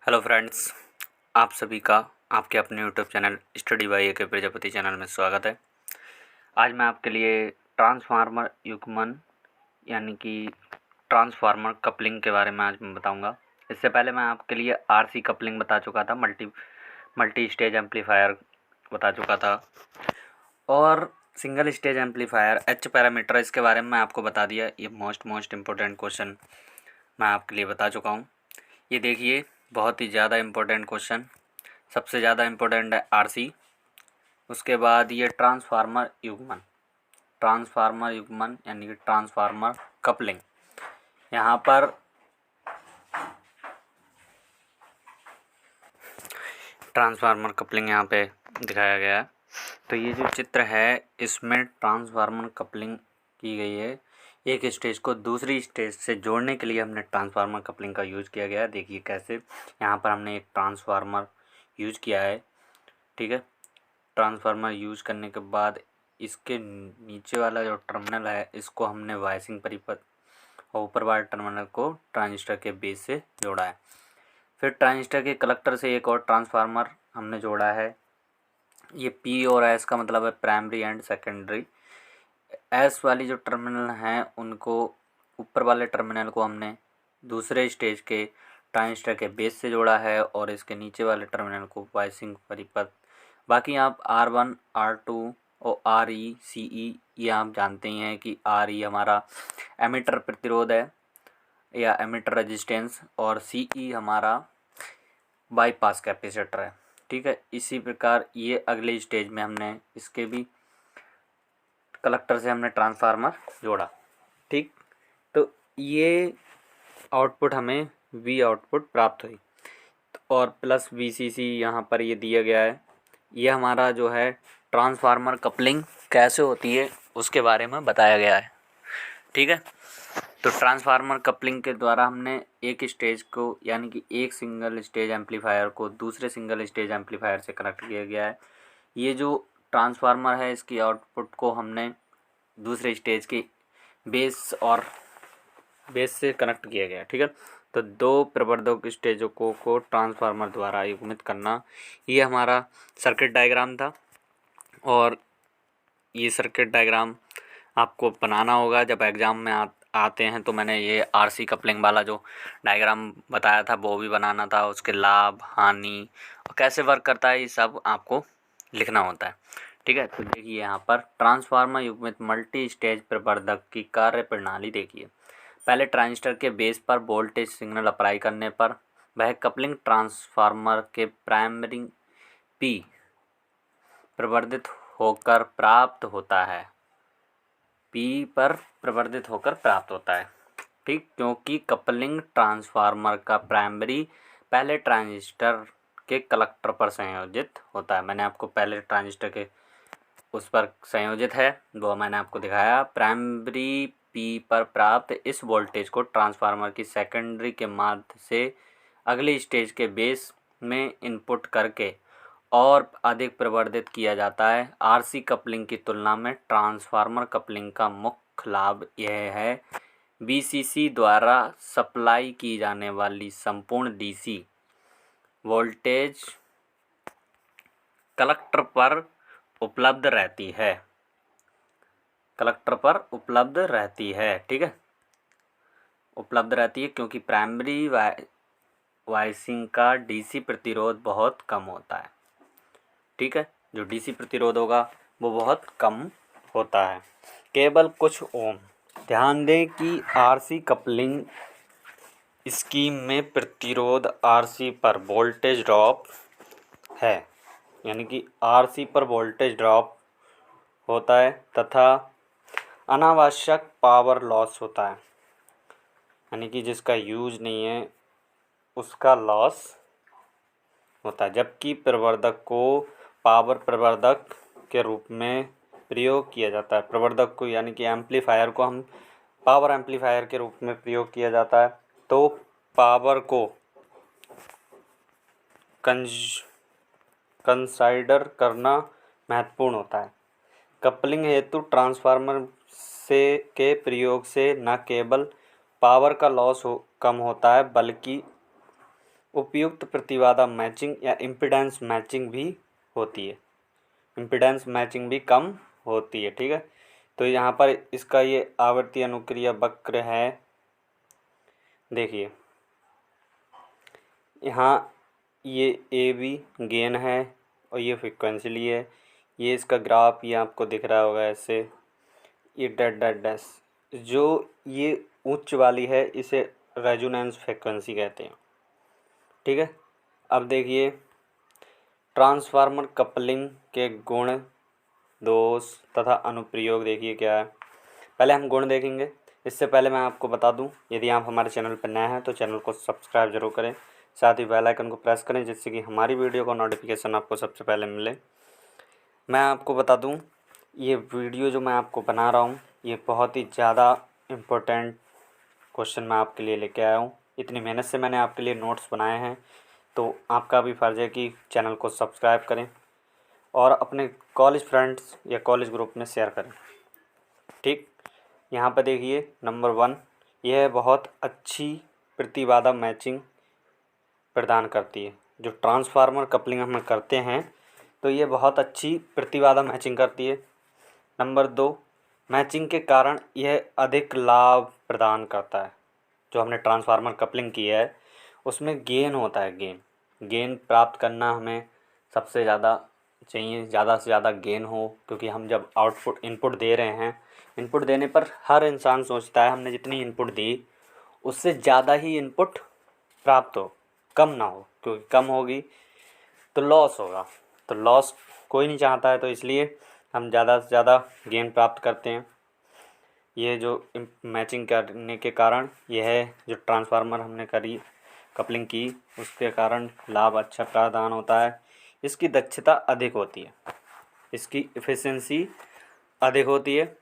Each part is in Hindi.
हेलो फ्रेंड्स, आप सभी का आपके अपने यूट्यूब चैनल स्टडी बाय ए के प्रजापति चैनल में स्वागत है। आज मैं आपके लिए ट्रांसफार्मर युग्मन यानी कि ट्रांसफार्मर कपलिंग के बारे में आज मैं बताऊंगा। इससे पहले मैं आपके लिए आरसी कपलिंग बता चुका था, मल्टी स्टेज एम्पलीफायर बता चुका था, और single stage amplifier H parameter इसके बारे में मैं आपको बता दिया। ये मोस्ट इम्पोर्टेंट क्वेश्चन मैं आपके लिए बता चुका हूँ। ये देखिए, बहुत ही ज़्यादा इम्पोर्टेंट क्वेश्चन। सबसे ज़्यादा इम्पोर्टेंट है आरसी, उसके बाद ये ट्रांसफार्मर युग्मन यानी कि ट्रांसफार्मर कपलिंग। यहाँ पर ट्रांसफार्मर कपलिंग यहाँ पे दिखाया गया है। तो ये जो चित्र है इसमें ट्रांसफार्मर कपलिंग की गई है। एक स्टेज को दूसरी स्टेज से जोड़ने के लिए हमने ट्रांसफार्मर कपलिंग का यूज़ किया गया है। देखिए कैसे, यहाँ पर हमने एक ट्रांसफार्मर यूज़ किया है, ठीक है। ट्रांसफार्मर यूज़ करने के बाद इसके नीचे वाला जो टर्मिनल है इसको हमने वायसिंग परिपथ और ऊपर वाले टर्मिनल को ट्रांजिस्टर के बेस से जोड़ा है। फिर ट्रांजिस्टर के कलेक्टर से एक और ट्रांसफार्मर हमने जोड़ा है। ये पी और एस का मतलब है प्राइमरी एंड सेकेंडरी। एस वाली जो टर्मिनल हैं उनको, ऊपर वाले टर्मिनल को हमने दूसरे स्टेज के ट्रांजिस्टर के बेस से जोड़ा है और इसके नीचे वाले टर्मिनल को वायसिंग परिपथ। बाकी आप R1 R2 और RE CE ये आप जानते ही हैं कि RE हमारा एमिटर प्रतिरोध है या एमिटर रेजिस्टेंस, और CE हमारा बाईपास कैपेसिटर है, ठीक है। इसी प्रकार ये अगले स्टेज में हमने इसके भी कलेक्टर से हमने ट्रांसफार्मर जोड़ा, ठीक। तो ये आउटपुट हमें V आउटपुट प्राप्त हुई और प्लस VCC यहाँ पर ये दिया गया है। ये हमारा जो है ट्रांसफार्मर कपलिंग कैसे होती है उसके बारे में बताया गया है, ठीक है। तो ट्रांसफार्मर कपलिंग के द्वारा हमने एक स्टेज को यानी कि एक सिंगल स्टेज एम्पलीफायर को दूसरे सिंगल स्टेज एम्पलीफायर से कनेक्ट किया गया है। ये जो ट्रांसफार्मर है इसकी आउटपुट को हमने दूसरे स्टेज के बेस से कनेक्ट किया गया, ठीक है। तो दो प्रवर्धक स्टेजों को ट्रांसफार्मर द्वारा युग्मित करना, ये हमारा सर्किट डायग्राम था। और ये सर्किट डायग्राम आपको बनाना होगा जब एग्ज़ाम में आते हैं। तो मैंने ये आरसी कपलिंग वाला जो डायग्राम बताया था वो भी बनाना था, उसके लाभ हानि और कैसे वर्क करता है ये सब आपको लिखना होता है, ठीक है। तो देखिए यहाँ पर ट्रांसफार्मर युग्मित मल्टी स्टेज प्रवर्धक की कार्य प्रणाली देखिए। पहले ट्रांजिस्टर के बेस पर वोल्टेज सिग्नल अप्लाई करने पर वह कपलिंग ट्रांसफार्मर के प्राइमरी पी प्रवर्धित होकर प्राप्त होता है, पी पर प्रवर्धित होकर प्राप्त होता है, ठीक। क्योंकि कपलिंग ट्रांसफार्मर का प्राइमरी पहले ट्रांजिस्टर के कलेक्टर पर संयोजित होता है। मैंने आपको पहले ट्रांजिस्टर के उस पर संयोजित है वो मैंने आपको दिखाया। प्राइमरी पी पर प्राप्त इस वोल्टेज को ट्रांसफार्मर की सेकेंडरी के माध्यम से अगली स्टेज के बेस में इनपुट करके और अधिक प्रवर्धित किया जाता है। आरसी कपलिंग की तुलना में ट्रांसफार्मर कपलिंग का मुख्य लाभ यह है, वीसीसी द्वारा सप्लाई की जाने वाली संपूर्ण डीसी वोल्टेज कलेक्टर पर उपलब्ध रहती है, ठीक है। उपलब्ध रहती है क्योंकि प्राइमरी वाइसिंग का डीसी प्रतिरोध बहुत कम होता है, ठीक है। जो डीसी प्रतिरोध होगा वो बहुत कम होता है, केवल कुछ ओम। ध्यान दें कि आरसी कपलिंग स्कीम में प्रतिरोध आरसी पर वोल्टेज ड्रॉप है, यानी कि आरसी पर वोल्टेज ड्रॉप होता है तथा अनावश्यक पावर लॉस होता है, यानी कि जिसका यूज नहीं है उसका लॉस होता है। जबकि प्रवर्धक को पावर प्रवर्धक के रूप में प्रयोग किया जाता है। प्रवर्धक को यानी कि एम्पलीफायर को हम पावर एम्पलीफायर के रूप में प्रयोग किया जाता है। तो पावर को कंसाइडर करना महत्वपूर्ण होता है। कपलिंग हेतु ट्रांसफार्मर के प्रयोग से न केवल पावर का लॉस कम होता है बल्कि उपयुक्त प्रतिबाधा मैचिंग या इम्पीडेंस मैचिंग भी होती है, इम्पीडेंस मैचिंग भी कम होती है। ठीक है, तो यहाँ पर इसका ये आवर्ती अनुक्रिया वक्र है। देखिए यहाँ ये ए बी गेन है और ये फ्रिक्वेंसी ली है, ये इसका ग्राफ ये आपको दिख रहा होगा ऐसे, ये डैट डैट डैश, जो ये उच्च वाली है इसे रेजोनेंस फ्रिक्वेंसी कहते हैं। ठीक है, अब देखिए ट्रांसफार्मर कपलिंग के गुण, दोष तथा अनुप्रयोग देखिए क्या है। पहले हम गुण देखेंगे, इससे पहले मैं आपको बता दूं, यदि आप हमारे चैनल पर नए हैं तो चैनल को सब्सक्राइब जरूर करें, साथ ही बेल आइकन को प्रेस करें जिससे कि हमारी वीडियो का नोटिफिकेशन आपको सबसे पहले मिले। मैं आपको बता दूं, ये वीडियो जो मैं आपको बना रहा हूँ ये बहुत ही ज़्यादा इम्पोर्टेंट क्वेश्चन मैं आपके लिए लेके आया हूँ। इतनी मेहनत से मैंने आपके लिए नोट्स बनाए हैं, तो आपका भी फ़र्ज़ है कि चैनल को सब्सक्राइब करें और अपने कॉलेज फ्रेंड्स या कॉलेज ग्रुप में शेयर करें। ठीक, यहाँ पर देखिए नंबर 1, यह बहुत अच्छी प्रतिबाधा मैचिंग प्रदान करती है। जो ट्रांसफार्मर कपलिंग हम करते हैं तो ये बहुत अच्छी प्रतिबाधा मैचिंग करती है। नंबर 2, मैचिंग के कारण यह अधिक लाभ प्रदान करता है। जो हमने ट्रांसफार्मर कपलिंग की है उसमें गेन होता है, गेन प्राप्त करना हमें सबसे ज़्यादा चाहिए, ज़्यादा से ज़्यादा गेन हो, क्योंकि हम जब आउटपुट इनपुट दे रहे हैं, इनपुट देने पर हर इंसान सोचता है हमने जितनी इनपुट दी उससे ज़्यादा ही इनपुट प्राप्त हो, कम ना हो, क्योंकि कम होगी तो लॉस होगा, तो लॉस कोई नहीं चाहता है, तो इसलिए हम ज़्यादा से ज़्यादा गेन प्राप्त करते हैं। ये जो मैचिंग करने के कारण यह जो ट्रांसफार्मर हमने करी कपलिंग की उसके कारण लाभ अच्छा प्रदान होता है। इसकी दक्षता अधिक होती है, इसकी एफिशिएंसी अधिक होती है,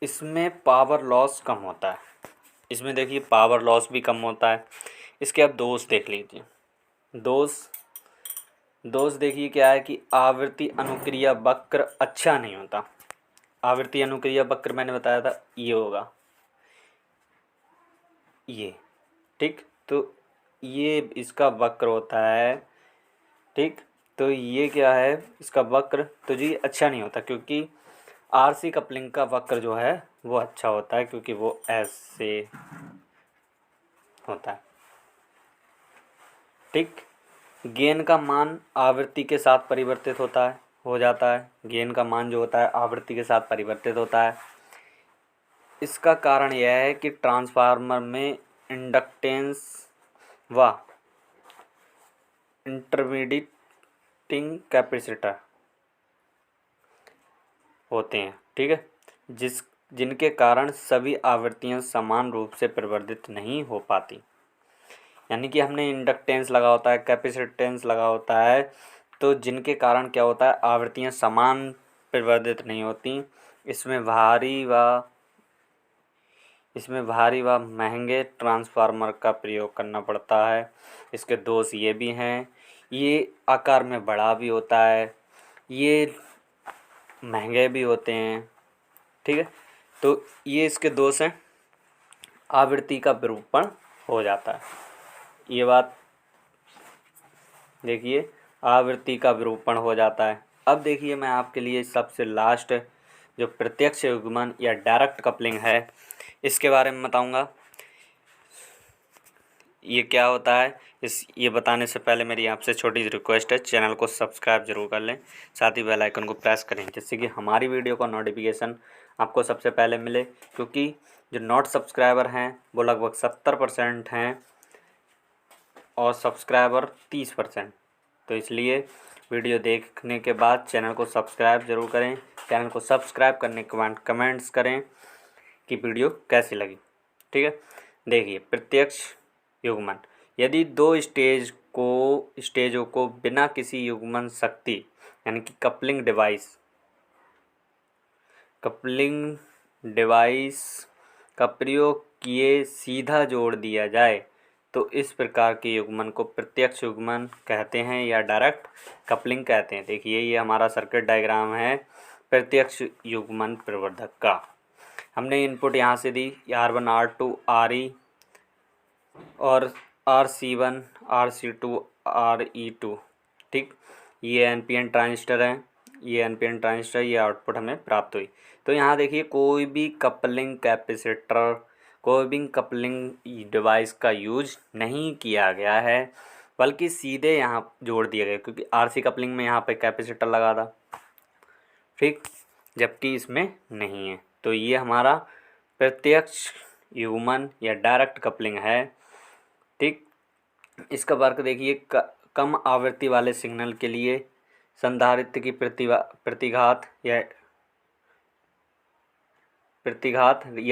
इसमें पावर लॉस कम होता है, इसमें देखिए पावर लॉस भी कम होता है। इसके अब दोष देख लीजिए। दोष देखिए क्या है कि आवृत्ति अनुक्रिया वक्र अच्छा नहीं होता। आवृत्ति अनुक्रिया वक्र मैंने बताया था ये होगा, ये ठीक, तो ये इसका वक्र होता है। ठीक, तो ये क्या है इसका वक्र, तो जी अच्छा नहीं होता, क्योंकि आरसी कपलिंग का वक्र जो है वो अच्छा होता है, क्योंकि वो ऐसे होता है। ठीक, गेन का मान आवृत्ति के साथ परिवर्तित हो जाता है, गेन का मान जो होता है आवृत्ति के साथ परिवर्तित होता है। इसका कारण यह है कि ट्रांसफार्मर में इंडक्टेंस व इंटरमीडिएटिंग कैपेसिटर होते हैं। ठीक है, जिनके कारण सभी आवृत्तियां समान रूप से परिवर्तित नहीं हो पाती। यानी कि हमने इंडक्टेंस लगा होता है, कैपेसिटेंस लगा होता है, तो जिनके कारण क्या होता है आवृत्तियां समान परिवर्तित नहीं होती। इसमें भारी व महंगे ट्रांसफार्मर का प्रयोग करना पड़ता है। इसके दोष ये भी हैं, ये आकार में बड़ा भी होता है, ये महंगे भी होते हैं। ठीक है, तो ये इसके दोष हैं, आवृत्ति का विरूपण हो जाता है। ये बात देखिए, आवृत्ति का विरूपण हो जाता है। अब देखिए मैं आपके लिए सबसे लास्ट जो प्रत्यक्ष युग्मन या डायरेक्ट कपलिंग है इसके बारे में बताऊंगा। ये क्या होता है ये बताने से पहले मेरी आपसे छोटी सी रिक्वेस्ट है, चैनल को सब्सक्राइब जरूर कर लें, साथ ही बेल आइकन को प्रेस करें जिससे कि हमारी वीडियो का नोटिफिकेशन आपको सबसे पहले मिले, क्योंकि जो नॉट सब्सक्राइबर हैं वो लगभग 70% हैं और सब्सक्राइबर 30%। तो इसलिए वीडियो देखने के बाद चैनल को सब्सक्राइब जरूर करें। चैनल को सब्सक्राइब करने के बाद कमेंट्स करें कि वीडियो कैसी लगी। ठीक है, देखिए प्रत्यक्ष युग्मन, यदि दो स्टेजों को बिना किसी युग्मन शक्ति यानी कि कपलिंग डिवाइस का प्रयोग किए सीधा जोड़ दिया जाए तो इस प्रकार के युग्मन को प्रत्यक्ष युग्मन कहते हैं या डायरेक्ट कपलिंग कहते हैं। देखिए ये हमारा सर्किट डायग्राम है प्रत्यक्ष युग्मन प्रवर्धक का। हमने इनपुट यहाँ से दी R1 R2 RE और RC1 RC2 RE2, ठीक। ये NPN ट्रांजिस्टर हैं, ये NPN ट्रांजिस्टर, ये आउटपुट हमें प्राप्त हुई। तो यहाँ देखिए कोई भी कपलिंग कैपेसिटर, कोई भी कपलिंग डिवाइस का यूज नहीं किया गया है, बल्कि सीधे यहाँ जोड़ दिया गया, क्योंकि RC कपलिंग में यहाँ पे कैपेसिटर लगा था, ठीक, जबकि इसमें नहीं है। तो ये हमारा प्रत्यक्ष युग्मन या डायरेक्ट कपलिंग है, ठीक। इसका वर्क देखिए, कम आवृत्ति वाले सिग्नल के लिए संधारित्र की प्रतिघात या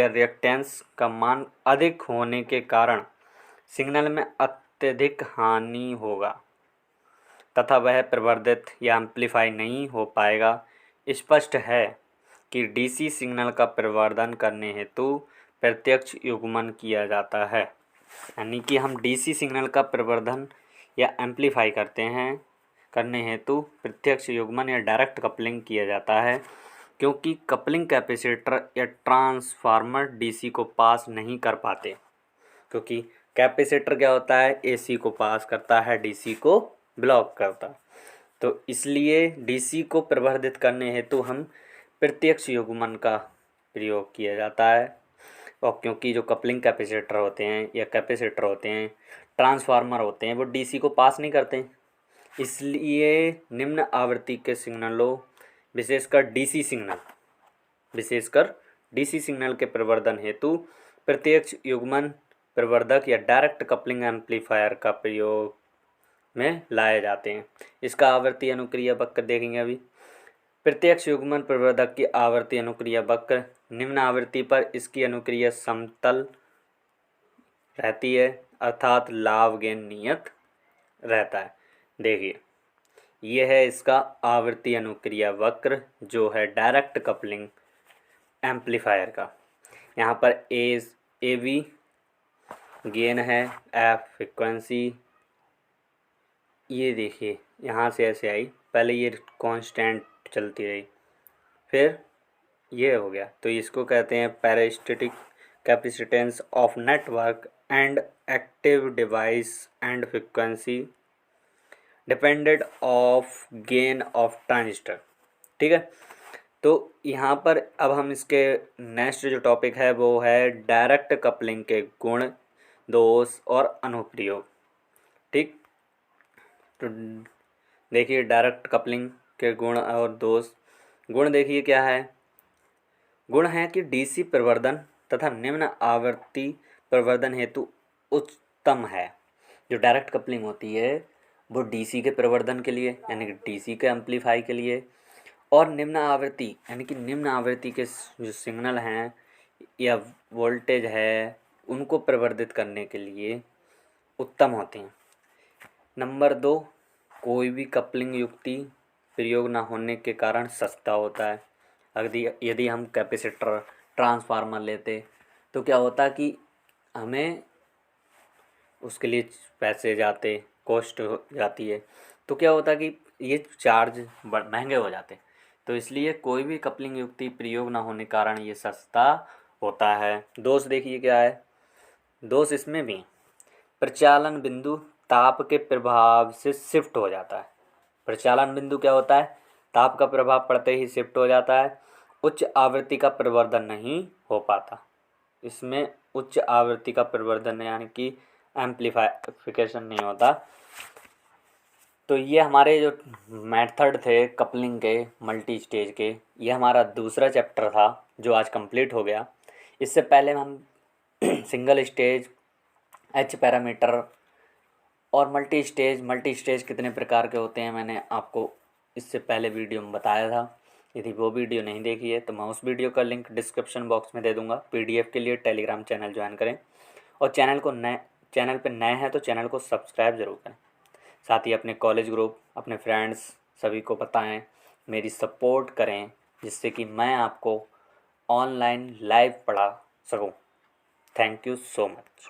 रिएक्टेंस का मान अधिक होने के कारण सिग्नल में अत्यधिक हानि होगा तथा वह प्रवर्धित या एम्पलीफाई नहीं हो पाएगा। स्पष्ट है कि डीसी सिग्नल का प्रवर्धन करने हेतु प्रत्यक्ष युग्मन किया जाता है, यानी कि हम डीसी सिग्नल का प्रवर्धन या एम्पलीफाई करने हेतु प्रत्यक्ष युग्मन या डायरेक्ट कपलिंग किया जाता है, क्योंकि कपलिंग कैपेसिटर या ट्रांसफार्मर डीसी को पास नहीं कर पाते। क्योंकि कैपेसिटर क्या होता है, एसी को पास करता है, डीसी को ब्लॉक करता। तो इसलिए डीसी को प्रवर्धित करने हेतु हम प्रत्यक्ष युग्मन का प्रयोग किया जाता है। और क्योंकि जो कपलिंग कैपेसिटर होते हैं या कैपेसिटर होते हैं, ट्रांसफार्मर होते हैं, वो डीसी को पास नहीं करते, इसलिए निम्न आवृत्ति के सिग्नलों विशेषकर डीसी सिग्नल के प्रवर्धन हेतु प्रत्यक्ष युग्मन प्रवर्धक या डायरेक्ट कपलिंग एम्पलीफायर का प्रयोग में लाए जाते हैं। इसका आवर्ती अनुक्रिया वक्र देखेंगे अभी। प्रत्यक्ष युग्मन प्रवर्धक की आवर्ती अनुक्रिया वक्र, निम्न आवृत्ति पर इसकी अनुक्रिया समतल रहती है, अर्थात लाभ गेन नियत रहता है। देखिए यह है इसका आवर्ती अनुक्रिया वक्र जो है डायरेक्ट कपलिंग एम्पलीफायर का। यहाँ पर ए वी गेन है, एफ फ्रिक्वेंसी, ये देखिए यहाँ से ऐसे आई, पहले ये कांस्टेंट चलती रही, फिर ये हो गया। तो इसको कहते हैं parasitic capacitance of network and active device and frequency depended of gain of transistor, ठीक है। तो यहाँ पर अब हम इसके नेक्स्ट जो टॉपिक है वो है डायरेक्ट कपलिंग के गुण, दोष और अनुप्रयोग, ठीक। तो देखिए डायरेक्ट कपलिंग के गुण और दोष। गुण देखिए क्या है, गुण है कि डीसी प्रवर्धन तथा निम्न आवृत्ति प्रवर्धन हेतु उच्चतम है। जो डायरेक्ट कपलिंग होती है वो डीसी के प्रवर्धन के लिए, यानी कि डीसी के एम्पलीफाई के लिए, और निम्न आवृत्ति यानी कि निम्न आवृत्ति के जो सिग्नल हैं या वोल्टेज है उनको प्रवर्धित करने के लिए उत्तम होते हैं। नंबर 2, कोई भी कपलिंग युक्ति प्रयोग न होने के कारण सस्ता होता है। यदि हम कैपेसिटर ट्रांसफार्मर लेते तो क्या होता कि हमें उसके लिए पैसे जाते, कॉस्ट हो जाती है, तो क्या होता कि ये चार्ज महंगे हो जाते। तो इसलिए कोई भी कपलिंग युक्ति प्रयोग न होने के कारण ये सस्ता होता है। दोष देखिए क्या है, दोष इसमें भी प्रचालन बिंदु ताप के प्रभाव से शिफ्ट हो जाता है। प्रचालन बिंदु क्या होता है, ताप का प्रभाव पड़ते ही शिफ्ट हो जाता है। उच्च आवृत्ति का प्रवर्धन नहीं हो पाता, इसमें उच्च आवृत्ति का प्रवर्धन यानी कि एम्पलीफिकेशन नहीं होता। तो ये हमारे जो मेथड थे कपलिंग के मल्टी स्टेज के, ये हमारा दूसरा चैप्टर था जो आज कंप्लीट हो गया। इससे पहले हम सिंगल स्टेज, एच पैरामीटर और मल्टी स्टेज कितने प्रकार के होते हैं मैंने आपको इससे पहले वीडियो में बताया था। यदि वो वीडियो नहीं देखी है तो मैं उस वीडियो का लिंक डिस्क्रिप्शन बॉक्स में दे दूंगा। पीडीएफ के लिए टेलीग्राम चैनल ज्वाइन करें और चैनल पे नए हैं तो चैनल को सब्सक्राइब ज़रूर करें। साथ ही अपने कॉलेज ग्रुप, अपने फ्रेंड्स सभी को बताएं, मेरी सपोर्ट करें, जिससे कि मैं आपको ऑनलाइन लाइव पढ़ा सकूं। Thank you so much.